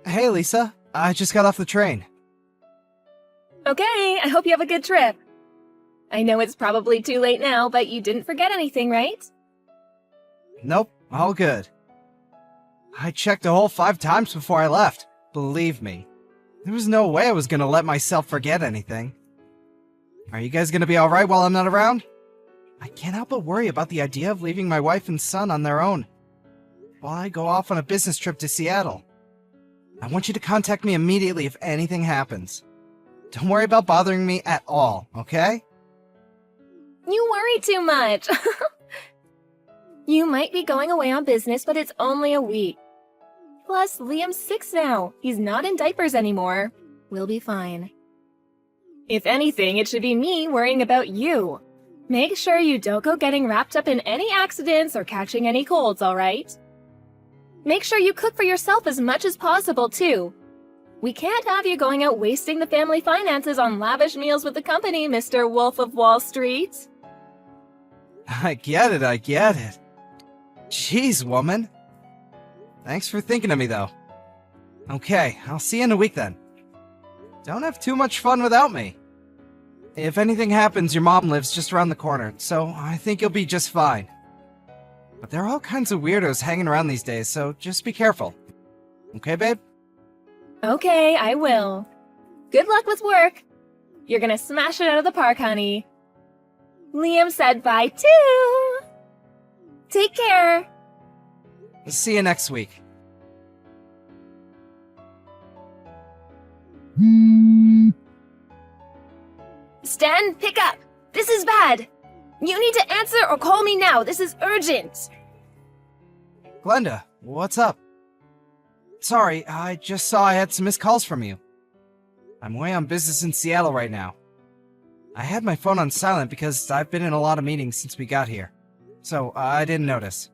Hey, Lisa. I just got off the train. Okay, I hope you have a good trip. I know it's probably too late now, but you didn't forget anything, right? Nope, all good. I checked the whole 5 times before I left. Believe me. There was no way I was gonna let myself forget anything. Are you guys gonna be alright while I'm not around? I can't help but worry about the idea of leaving my wife and son on their own while I go off on a business trip to Seattle. I want you to contact me immediately if anything happens. Don't worry about bothering me at all, okay? You worry too much. You might be going away on business, but it's only a week. Plus, Liam's 6 now. He's not in diapers anymore. We'll be fine. If anything, it should be me worrying about you. Make sure you don't go getting wrapped up in any accidents or catching any colds, alright? Make sure you cook for yourself as much as possible, too. We can't have you going out wasting the family finances on lavish meals with the company, Mr. Wolf of Wall Street. I get it. Jeez, woman. Thanks for thinking of me, though. Okay, I'll see you in a week then. Don't have too much fun without me. If anything happens, your mom lives just around the corner, so I think you'll be just fine. But there are all kinds of weirdos hanging around these days, so just be careful. Okay, babe? Okay, I will. Good luck with work. You're gonna smash it out of the park, honey. Liam said bye, too. Take care. See you next week. Stan, pick up. This is bad. You need to answer or call me now. This is urgent. Glenda, what's up? Sorry, I just saw I had some missed calls from you. I'm away on business in Seattle right now. I had my phone on silent because I've been in a lot of meetings since we got here. So, I didn't notice.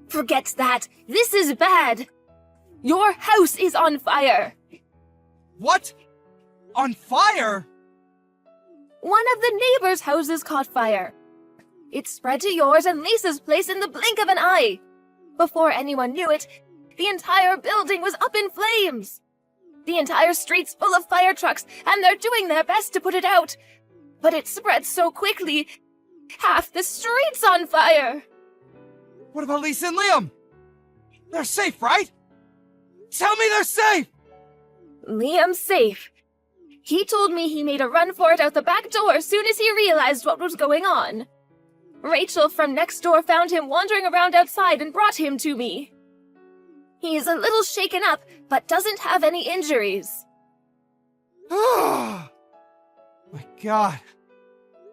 Forget that. This is bad. Your house is on fire. What? On fire? One of the neighbors' houses caught fire. It spread to yours and Lisa's place in the blink of an eye. Before anyone knew it, the entire building was up in flames. The entire street's full of fire trucks, and they're doing their best to put it out. But it spread so quickly, half the street's on fire. What about Lisa and Liam? They're safe, right? Tell me they're safe! Liam's safe. He told me he made a run for it out the back door as soon as he realized what was going on. Rachel from next door found him wandering around outside and brought him to me. He's a little shaken up, but doesn't have any injuries. Oh my god.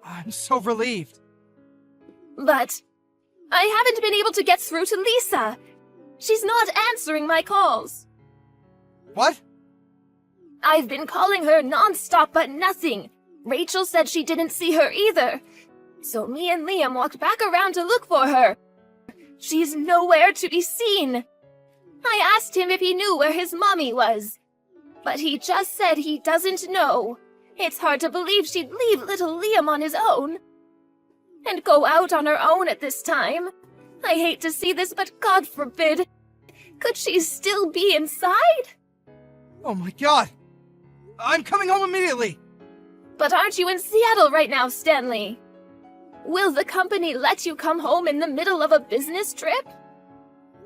I'm so relieved. But I haven't been able to get through to Lisa. She's not answering my calls. What? I've been calling her non-stop, but nothing. Rachel said she didn't see her either. So me and Liam walked back around to look for her. She's nowhere to be seen. I asked him if he knew where his mommy was, but he just said he doesn't know. It's hard to believe she'd leave little Liam on his own and go out on her own at this time. I hate to see this, but God forbid. Could she still be inside? Oh my god. I'm coming home immediately. But aren't you in Seattle right now, Stanley? Will the company let you come home in the middle of a business trip?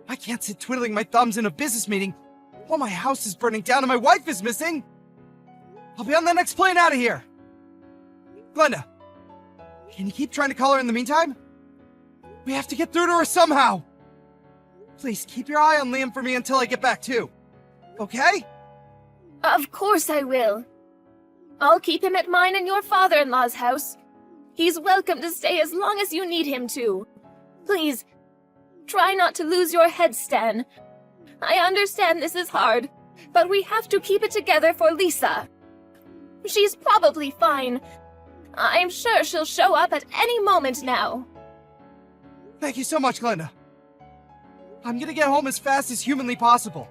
I can't sit twiddling my thumbs in a business meeting while my house is burning down and my wife is missing. I'll be on the next plane out of here. Glenda, can you keep trying to call her in the meantime? We have to get through to her somehow. Please keep your eye on Liam for me until I get back too. Okay? Of course I will. I'll keep him at mine and your father-in-law's house. He's welcome to stay as long as you need him to. Please, try not to lose your head, Stan. I understand this is hard, but we have to keep it together for Lisa. She's probably fine. I'm sure she'll show up at any moment now. Thank you so much, Glenda. I'm gonna get home as fast as humanly possible.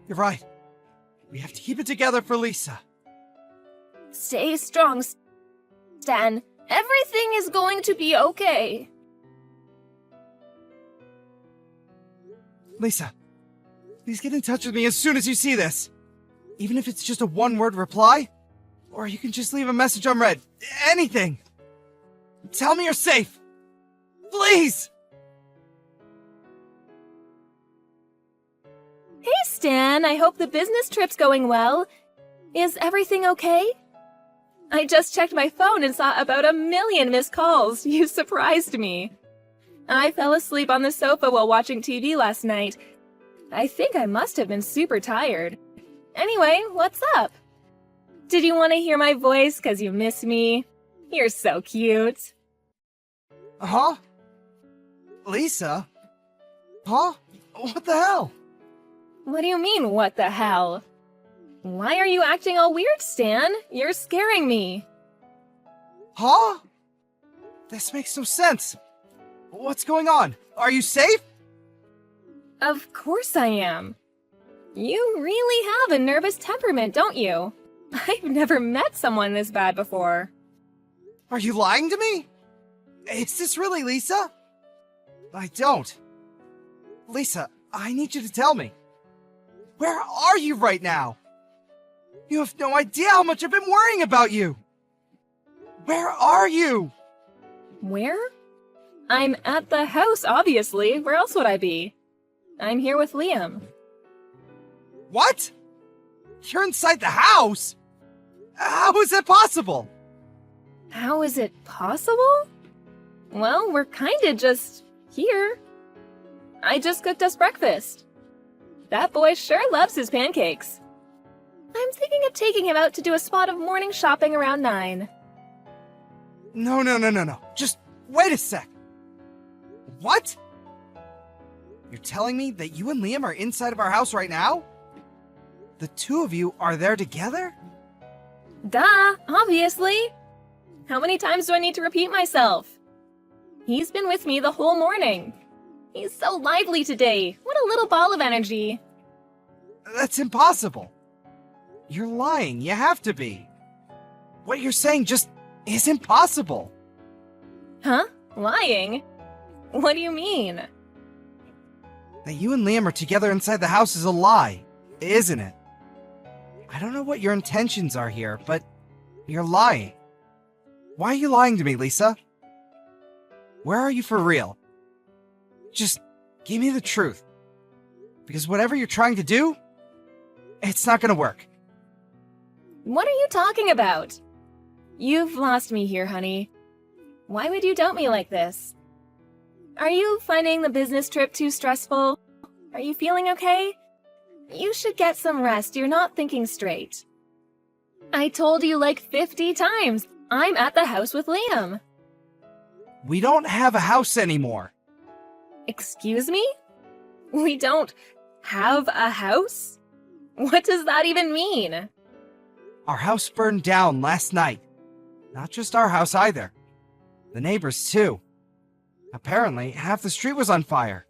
You're right. We have to keep it together for Lisa. Stay strong, Stan. Everything is going to be okay. Lisa, Please get in touch with me as soon as you see this. Even if it's just a one-word reply, or you can just leave a message unread. Anything. Tell me you're safe. Please! Hey, Stan, I hope the business trip's going well. Is everything okay? I just checked my phone and saw about 1 million missed calls. You surprised me. I fell asleep on the sofa while watching TV last night. I think I must have been super tired. Anyway, what's up? Did you want to hear my voice 'cause you miss me? You're so cute. Huh? Lisa? Huh? What the hell? What do you mean, what the hell? Why are you acting all weird, Stan? You're scaring me. Huh? This makes no sense. What's going on? Are you safe? Of course I am. You really have a nervous temperament, don't you? I've never met someone this bad before. Are you lying to me? Is this really Lisa? I don't. Lisa, I need you to tell me. Where are you right now? You have no idea how much I've been worrying about you. Where are you? Where? I'm at the house, obviously. Where else would I be? I'm here with Liam. What? You're inside the house? How is that possible? How is it possible? Well, we're kinda just here. I just cooked us breakfast. That boy sure loves his pancakes. I'm thinking of taking him out to do a spot of morning shopping around 9. No. Just wait a sec. What? You're telling me that you and Liam are inside of our house right now? The two of you are there together? Duh, obviously. How many times do I need to repeat myself? He's been with me the whole morning. He's so lively today. What a little ball of energy. That's impossible. You're lying. You have to be. What you're saying just isn't possible. Huh? Lying? What do you mean? That you and Liam are together inside the house is a lie, isn't it? I don't know what your intentions are here, but you're lying. Why are you lying to me, Lisa? Where are you for real? Just give me the truth. Because whatever you're trying to do, it's not gonna work. What are you talking about? You've lost me here, honey. Why would you doubt me like this? Are you finding the business trip too stressful? Are you feeling okay? You should get some rest. You're not thinking straight. I told you like 50 times. I'm at the house with Liam. We don't have a house anymore. Excuse me? We don't have a house? What does that even mean? Our house burned down last night. Not just our house either. The neighbors too. Apparently, half the street was on fire.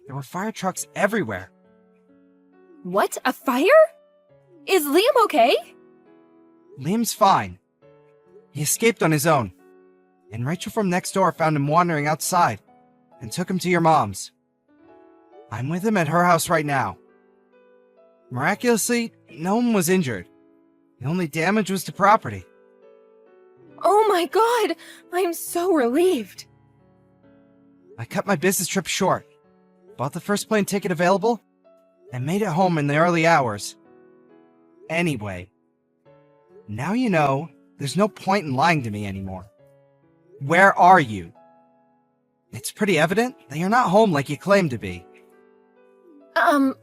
There were fire trucks everywhere. What? A fire? Is Liam okay? Liam's fine. He escaped on his own. And Rachel from next door found him wandering outside and took him to your mom's. I'm with him at her house right now. Miraculously, no one was injured. The only damage was to property. Oh my god! I'm so relieved. I cut my business trip short, bought the first plane ticket available, and made it home in the early hours. Anyway, now you know there's no point in lying to me anymore. Where are you? It's pretty evident that you're not home like you claim to be.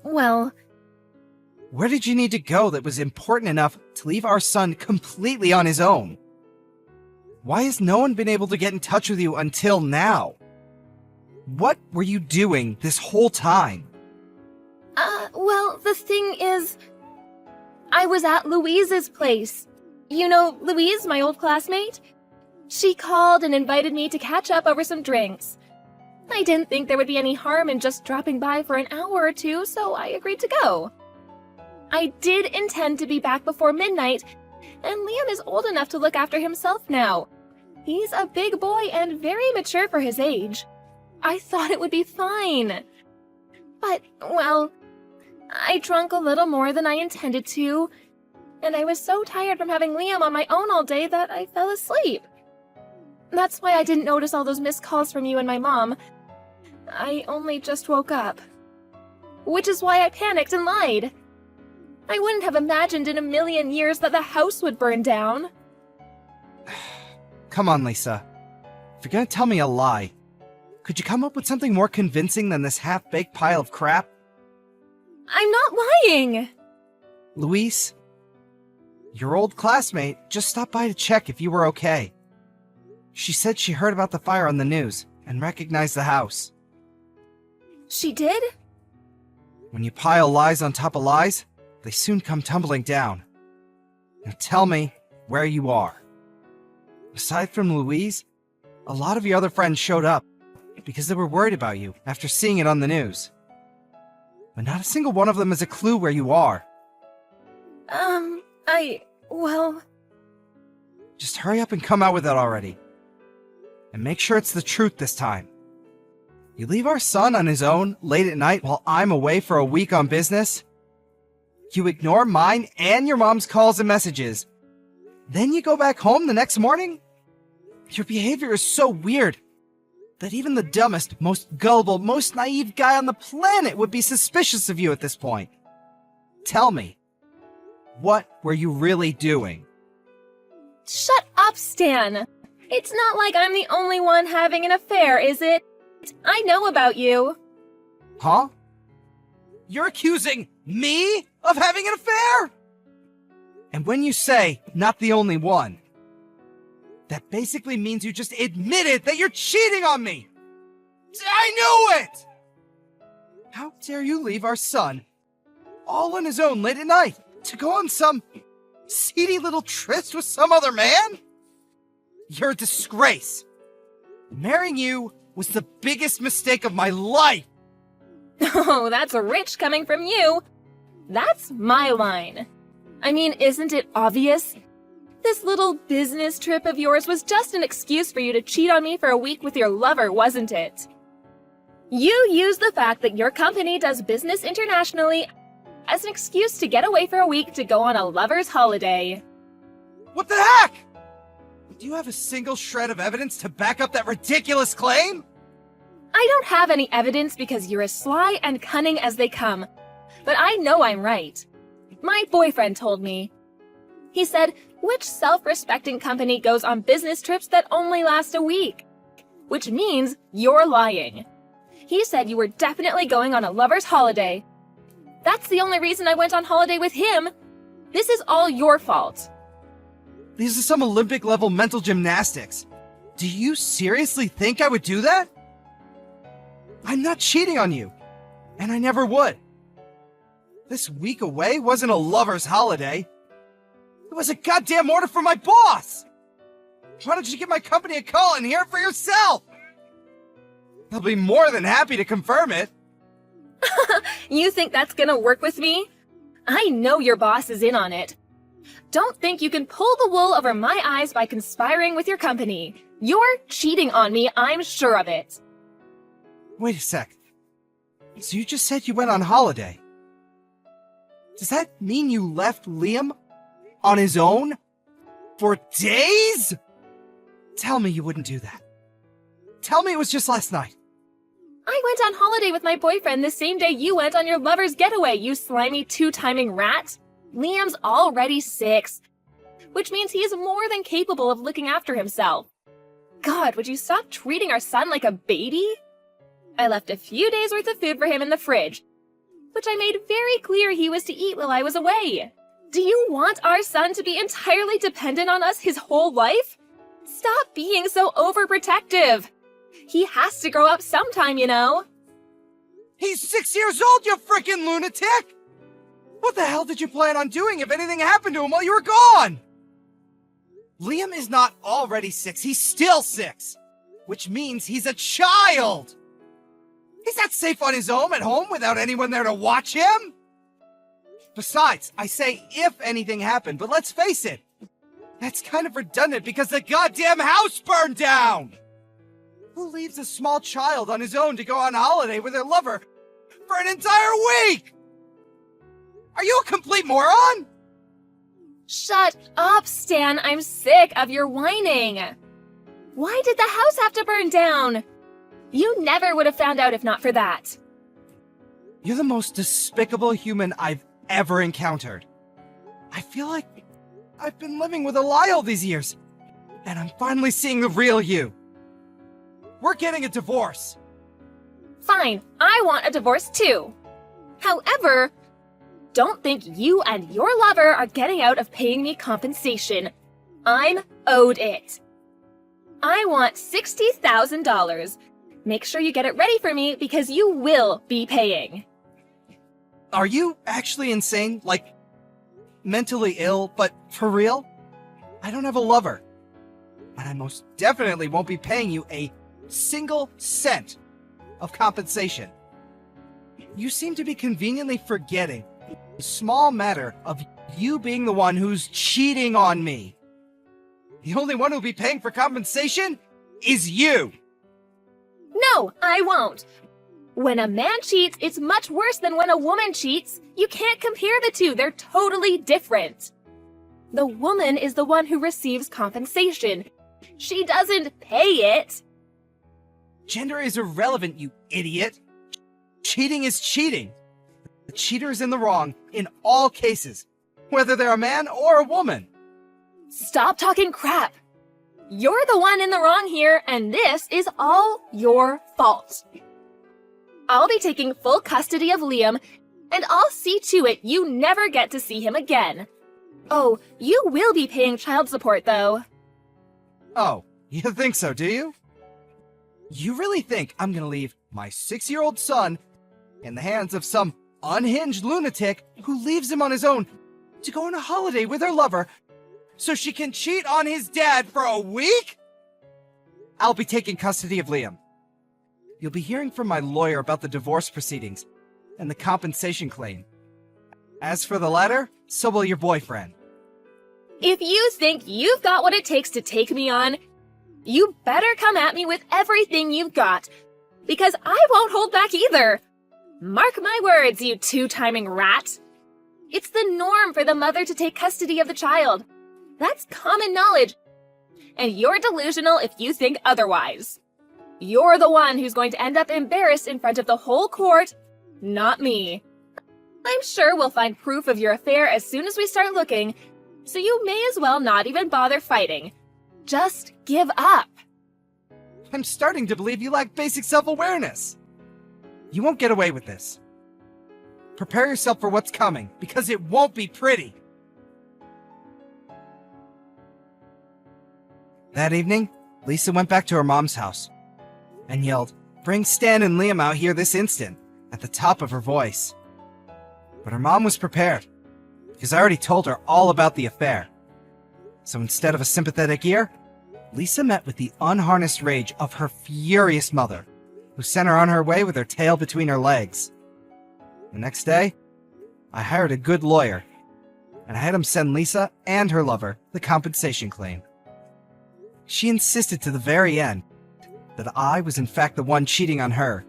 Well... Where did you need to go that was important enough to leave our son completely on his own? Why has no one been able to get in touch with you until now? What were you doing this whole time? Well, the thing is... I was at Louise's place. You know Louise, my old classmate? She called and invited me to catch up over some drinks. I didn't think there would be any harm in just dropping by for an hour or two, so I agreed to go. I did intend to be back before midnight, and Liam is old enough to look after himself now. He's a big boy and very mature for his age. I thought it would be fine. But, well, I drank a little more than I intended to, and I was so tired from having Liam on my own all day that I fell asleep. That's why I didn't notice all those missed calls from you and my mom. I only just woke up. Which is why I panicked and lied. I wouldn't have imagined in a million years that the house would burn down. Come on, Lisa. If you're gonna tell me a lie, could you come up with something more convincing than this half-baked pile of crap? I'm not lying! Luis, your old classmate just stopped by to check if you were okay. She said she heard about the fire on the news and recognized the house. She did? When you pile lies on top of lies, they soon come tumbling down. Now tell me where you are. Aside from Louise, a lot of your other friends showed up because they were worried about you after seeing it on the news. But not a single one of them has a clue where you are. Well... Just hurry up and come out with it already. And make sure it's the truth this time. You leave our son on his own late at night while I'm away for a week on business. You ignore mine and your mom's calls and messages. Then you go back home the next morning? Your behavior is so weird that even the dumbest, most gullible, most naive guy on the planet would be suspicious of you at this point. Tell me, what were you really doing? Shut up, Stan! It's not like I'm the only one having an affair, is it? I know about you. Huh? You're accusing me of having an affair? And when you say, not the only one, that basically means you just admitted that you're cheating on me! I knew it! How dare you leave our son all on his own late at night to go on some seedy little tryst with some other man? You're a disgrace. Marrying you was the biggest mistake of my life. Oh, that's rich coming from you. That's my line. I mean, isn't it obvious? This little business trip of yours was just an excuse for you to cheat on me for a week with your lover, wasn't it? You used the fact that your company does business internationally as an excuse to get away for a week to go on a lover's holiday. What the heck? Do you have a single shred of evidence to back up that ridiculous claim? I don't have any evidence because you're as sly and cunning as they come, but I know I'm right. My boyfriend told me. He said, which self-respecting company goes on business trips that only last a week? Which means you're lying. He said you were definitely going on a lover's holiday. That's the only reason I went on holiday with him. This is all your fault. These are some Olympic-level mental gymnastics. Do you seriously think I would do that? I'm not cheating on you, and I never would. This week away wasn't a lover's holiday. It was a goddamn order from my boss! Why don't you give my company a call and hear it for yourself? They'll be more than happy to confirm it. You think that's gonna work with me? I know your boss is in on it. Don't think you can pull the wool over my eyes by conspiring with your company. You're cheating on me, I'm sure of it. Wait a sec. So you just said you went on holiday. Does that mean you left Liam on his own? For days? Tell me you wouldn't do that. Tell me it was just last night. I went on holiday with my boyfriend the same day you went on your lover's getaway, you slimy two-timing rat. Liam's already 6, which means he is more than capable of looking after himself. God, would you stop treating our son like a baby? I left a few days' worth of food for him in the fridge, which I made very clear he was to eat while I was away. Do you want our son to be entirely dependent on us his whole life? Stop being so overprotective. He has to grow up sometime, you know. He's 6 years old, you frickin' lunatic! What the hell did you plan on doing if anything happened to him while you were gone? Liam is not already 6, he's still 6. Which means he's a child! He's not safe on his own at home without anyone there to watch him! Besides, I say if anything happened, but let's face it, that's kind of redundant because the goddamn house burned down! Who leaves a small child on his own to go on holiday with their lover for an entire week? a complete moron? Shut up, Stan. I'm sick of your whining. Why did the house have to burn down? You never would have found out if not for that. You're the most despicable human I've ever encountered. I feel like I've been living with a lie all these years, and I'm finally seeing the real you. We're getting a divorce. Fine, I want a divorce too. However, don't think you and your lover are getting out of paying me compensation. I'm owed it. I want $60,000. Make sure you get it ready for me because you will be paying. Are you actually insane? Like, mentally ill, but for real? I don't have a lover. And I most definitely won't be paying you a single cent of compensation. You seem to be conveniently forgetting the small matter of you being the one who's cheating on me. The only one who'll be paying for compensation is you. No, I won't. When a man cheats, it's much worse than when a woman cheats. You can't compare the two. They're totally different. The woman is the one who receives compensation. She doesn't pay it. Gender is irrelevant, you idiot. Cheating is cheating. The cheater is in the wrong in all cases, whether they're a man or a woman. Stop talking crap. You're the one in the wrong here, and this is all your fault. I'll be taking full custody of Liam, and I'll see to it you never get to see him again. Oh, you will be paying child support, though. Oh, you think so, do you? You really think I'm gonna leave my 6-year-old son in the hands of some unhinged lunatic who leaves him on his own to go on a holiday with her lover so she can cheat on his dad for a week? I'll be taking custody of Liam. You'll be hearing from my lawyer about the divorce proceedings and the compensation claim. As for the latter, so will your boyfriend. If you think you've got what it takes to take me on, you better come at me with everything you've got, because I won't hold back either. Mark my words, you two-timing rat. It's the norm for the mother to take custody of the child. That's common knowledge, and you're delusional if you think otherwise. You're the one who's going to end up embarrassed in front of the whole court, not me. I'm sure we'll find proof of your affair as soon as we start looking, so you may as well not even bother fighting. Just give up. I'm starting to believe you lack basic self-awareness. You won't get away with this. Prepare yourself for what's coming, because it won't be pretty. That evening, Lisa went back to her mom's house and yelled, "Bring Stan and Liam out here this instant," at the top of her voice. But her mom was prepared, because I already told her all about the affair. So instead of a sympathetic ear, Lisa met with the unharnessed rage of her furious mother, who sent her on her way with her tail between her legs. The next day, I hired a good lawyer, and I had him send Lisa and her lover the compensation claim. She insisted to the very end that I was in fact the one cheating on her,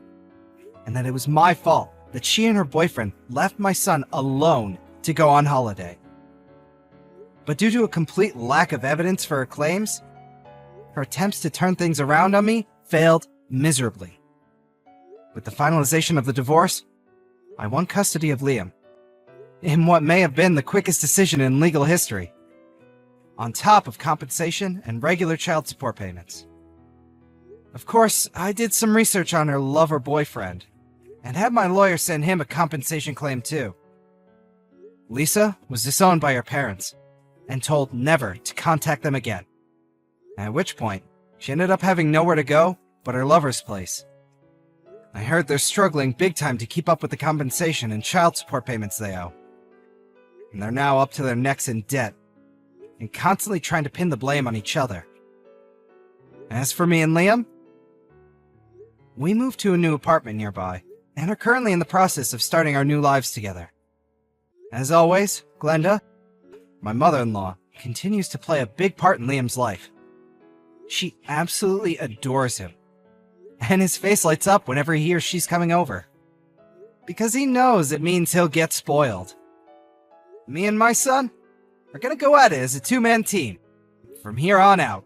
and that it was my fault that she and her boyfriend left my son alone to go on holiday. But due to a complete lack of evidence for her claims, her attempts to turn things around on me failed miserably. With the finalization of the divorce, I won custody of Liam, in what may have been the quickest decision in legal history, on top of compensation and regular child support payments. Of course, I did some research on her lover boyfriend, and had my lawyer send him a compensation claim too. Lisa was disowned by her parents, and told never to contact them again, at which point she ended up having nowhere to go but her lover's place. I heard they're struggling big time to keep up with the compensation and child support payments they owe, and they're now up to their necks in debt, and constantly trying to pin the blame on each other. As for me and Liam, we moved to a new apartment nearby, and are currently in the process of starting our new lives together. As always, Glenda, my mother-in-law, continues to play a big part in Liam's life. She absolutely adores him, and his face lights up whenever he hears she's coming over, because he knows it means he'll get spoiled. Me and my son are gonna go at it as a two-man team from here on out.